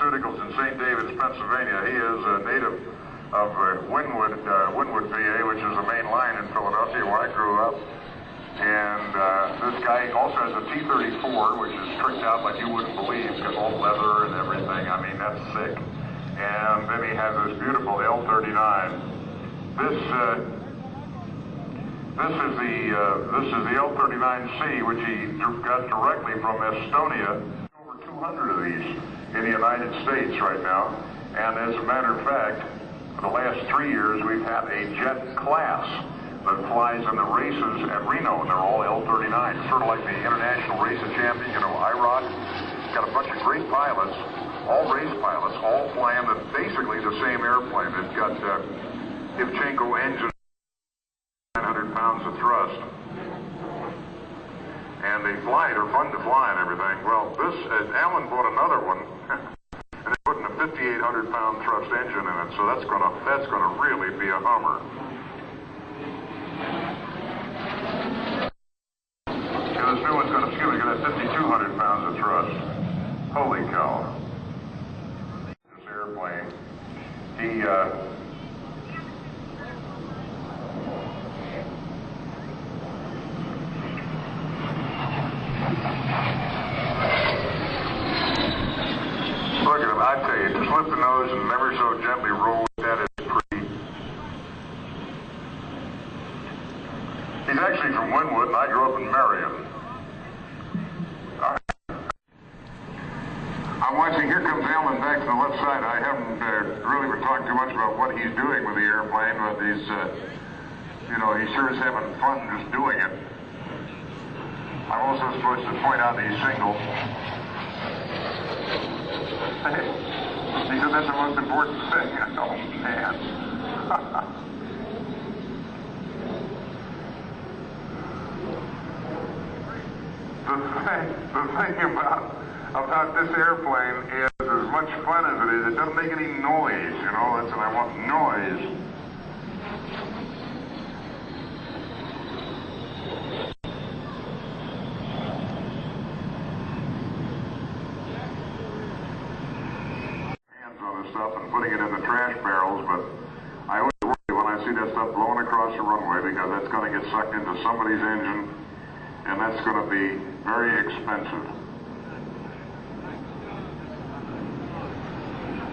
Pharmaceuticals in St. David's, Pennsylvania. He is a native of Wynwood, VA, which is the main line in Philadelphia where I grew up. And this guy also has a T-34, which is tricked out like you wouldn't believe, because all leather and everything. I mean, that's sick. And then he has this beautiful L-39. This is the L-39C, which he got directly from Estonia. Over 200 of these in the United States right now. And as a matter of fact, for the last 3 years, we've had a jet class that flies in the races at Reno, and they're all L-39. Sort of like the International Racing Champion, you know, IROC. Got a bunch of great pilots, all race pilots, all flying basically the same airplane. It's got Ivchenko engine, 900 pounds of thrust. And they fly, they're fun to fly and everything. Well, this, Alan bought another one, and they're putting a 5,800 pound thrust engine in it, so that's gonna really be a Hummer. Yeah, this new one's gonna have 5,200 pounds of thrust. Holy cow. This airplane, look at him, I tell you, just lift the nose and never so gently roll. That is pretty. He's actually from Wynwood, and I grew up in Marion. I'm watching, here comes Alan back to the left side. I haven't really been talking too much about what he's doing with the airplane, but he's, you know, he sure is having fun just doing it. I'm also supposed to point out that he's single. He said that's the most important thing. Oh, man. The thing about this airplane is as much fun as it is, it doesn't make any noise, you know. That's what I want, noise. Stuff and putting it in the trash barrels, but I always worry when I see that stuff blowing across the runway, because that's going to get sucked into somebody's engine, and that's going to be very expensive.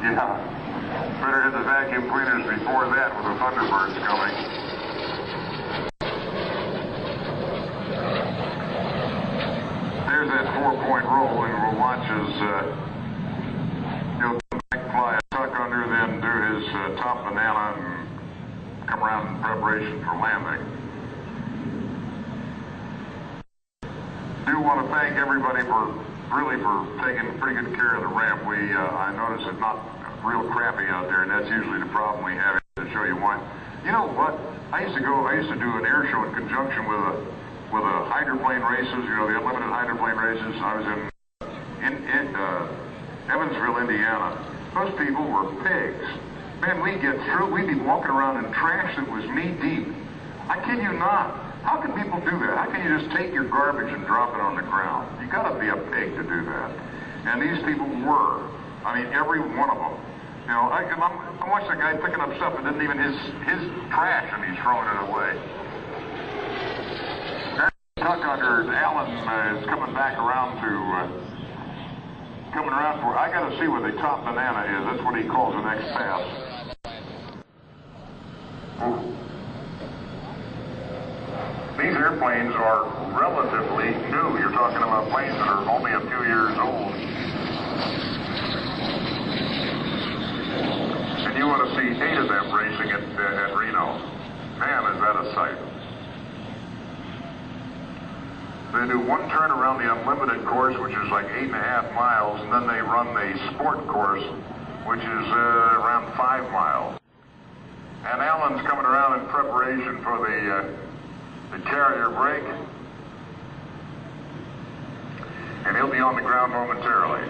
Yeah, better hit the vacuum cleaners before that with the Thunderbirds coming. There's that 4-point roll, and we'll watch as he'll come back, fly a tuck under, then do his top banana and come around in preparation for landing. I do want to thank everybody for taking pretty good care of the ramp. I noticed it's not real crappy out there, and that's usually the problem we have. To show you why. You know what? I used to do an air show in conjunction with a hydroplane races. You know, the unlimited hydroplane races. I was in Evansville, Indiana. Those people were pigs. Man, we'd get through. We'd be walking around in trash that was knee deep. I kid you not. How can people do that? How can you just take your garbage and drop it on the ground? You got to be a pig to do that. And these people were. I mean, every one of them. You know, I watched a guy picking up stuff that isn't even his trash, and he's throwing it away. That tuck under Alan is coming back around to for. I got to see where the top banana is. That's what he calls the next pass. Ooh. These airplanes are relatively new. You're talking about planes that are only a few years old. And you want to see 8 of them racing at Reno. Man, is that a sight. They do one turn around the unlimited course, which is like 8.5 miles, and then they run the sport course, which is around 5 miles. And Alan's coming around in preparation for the carrier break, and he'll be on the ground momentarily.